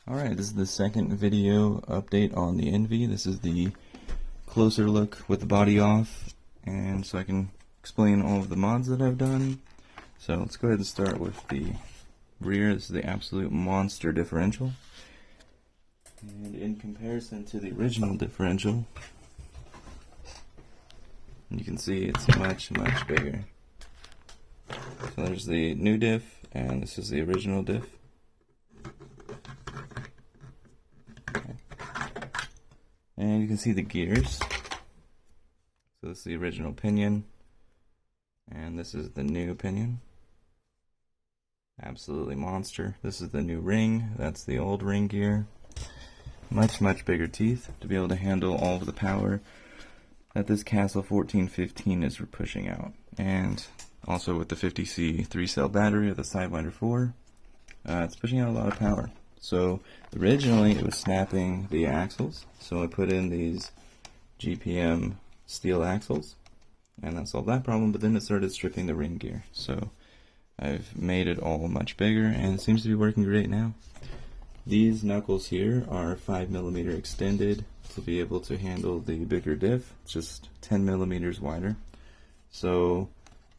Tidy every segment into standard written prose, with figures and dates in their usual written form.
Alright, this is the second video update on the Envy. This is the closer look with the body off, and so I can explain all of the mods that I've done. So let's go ahead and start with the rear. This is the absolute monster differential. And in comparison to the original differential, you can see it's much bigger. So there's the new diff, and this is the original diff. And you can see the gears. So this is the original pinion, and this is the new pinion. Absolutely monster. This is the new ring. That's the old ring gear. Much bigger teeth to be able to handle all of the power that this Castle 1415 is pushing out. And also with the 50C 3-cell battery of the Sidewinder 4, it's pushing out a lot of power. So originally it was snapping the axles, so I put in these GPM steel axles, and that solved that problem, but then it started stripping the ring gear. So I've made it all much bigger, and it seems to be working great now. These knuckles here are 5mm extended to be able to handle the bigger diff, just 10mm wider. So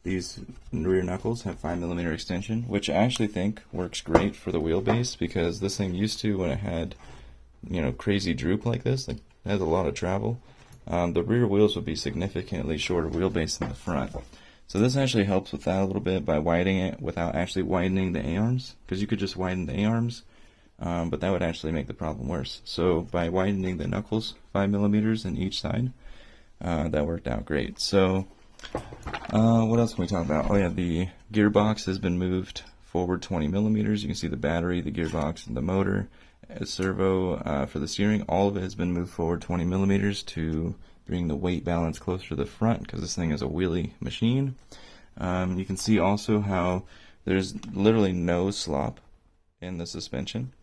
these rear knuckles have 5mm extension, which I actually think works great for the wheelbase, because this thing used to, when it had, crazy droop like this, like it has a lot of travel, the rear wheels would be significantly shorter wheelbase than the front. So this actually helps with that a little bit by widening it without actually widening the A-arms, because you could just widen the A-arms, but that would actually make the problem worse. So by widening the knuckles 5mm in each side, that worked out great. So what else can we talk about? Oh yeah, the gearbox has been moved forward 20mm. You can see the battery, the gearbox, and the motor, servo for the steering. All of it has been moved forward 20mm to bring the weight balance closer to the front, because this thing is a wheelie machine. You can see also how there's literally no slop in the suspension.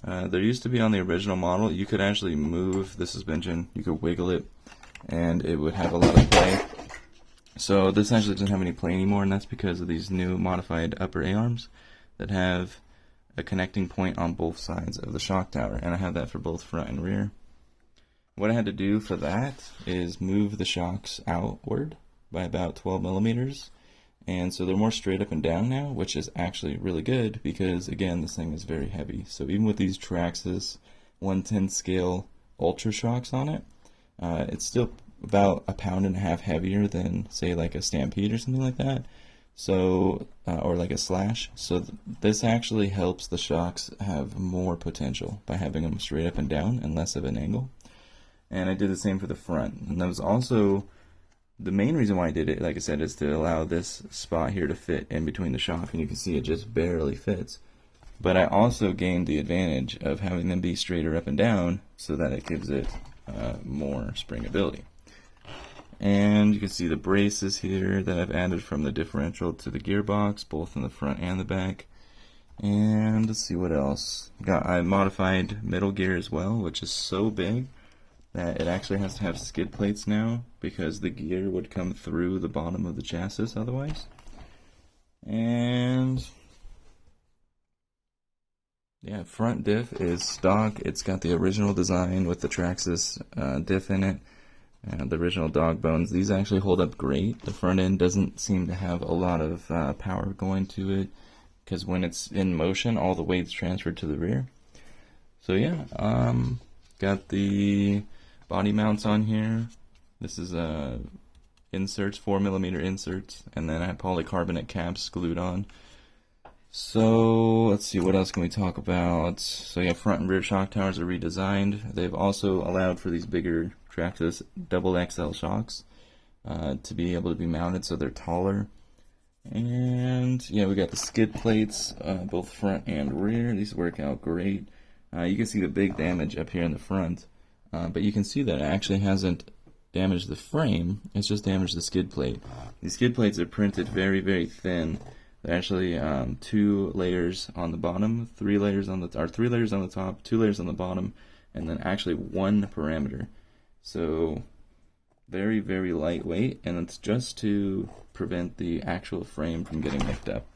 There used to be on the original model, you could actually move the suspension, you could wiggle it, and it would have a lot of play. So this actually doesn't have any play anymore, and that's because of these new modified upper A-arms that have a connecting point on both sides of the shock tower, and I have that for both front and rear. What I had to do for that is move the shocks outward by about 12mm, and so they're more straight up and down now, which is actually really good because, again, this thing is very heavy. So even with these Traxxas 1/10 scale Ultra shocks on it, it's still about 1.5 pounds heavier than, say, like a Stampede or something like that. So, or like a Slash. So this actually helps the shocks have more potential by having them straight up and down and less of an angle. And I did the same for the front. And that was also the main reason why I did it, like I said, is to allow this spot here to fit in between the shock, and you can see it just barely fits. But I also gained the advantage of having them be straighter up and down so that it gives it more springability. And you can see the braces here that I've added from the differential to the gearbox, both in the front and the back. And let's see what else. I modified middle gear as well, which is so big that it actually has to have skid plates now, because the gear would come through the bottom of the chassis otherwise. And yeah, front diff is stock. It's got the original design with the Traxxas diff in it, and the original dog bones. These actually hold up great. The front end doesn't seem to have a lot of power going to it, because when it's in motion, all the weight's transferred to the rear. So yeah, got the body mounts on here. This is inserts, 4mm inserts, and then I have polycarbonate caps glued on. So let's see, what else can we talk about? So yeah, front and rear shock towers are redesigned. They've also allowed for these bigger Traxxas XXL shocks to be able to be mounted, so they're taller. And yeah, we got the skid plates, both front and rear. These work out great. You can see the big damage up here in the front, but you can see that it actually hasn't damaged the frame, it's just damaged the skid plate. These skid plates are printed very thin. They're actually 2 layers on the bottom, 3 layers on the top, 2 layers on the bottom, and then actually 1 parameter. So very lightweight, and it's just to prevent the actual frame from getting nicked up.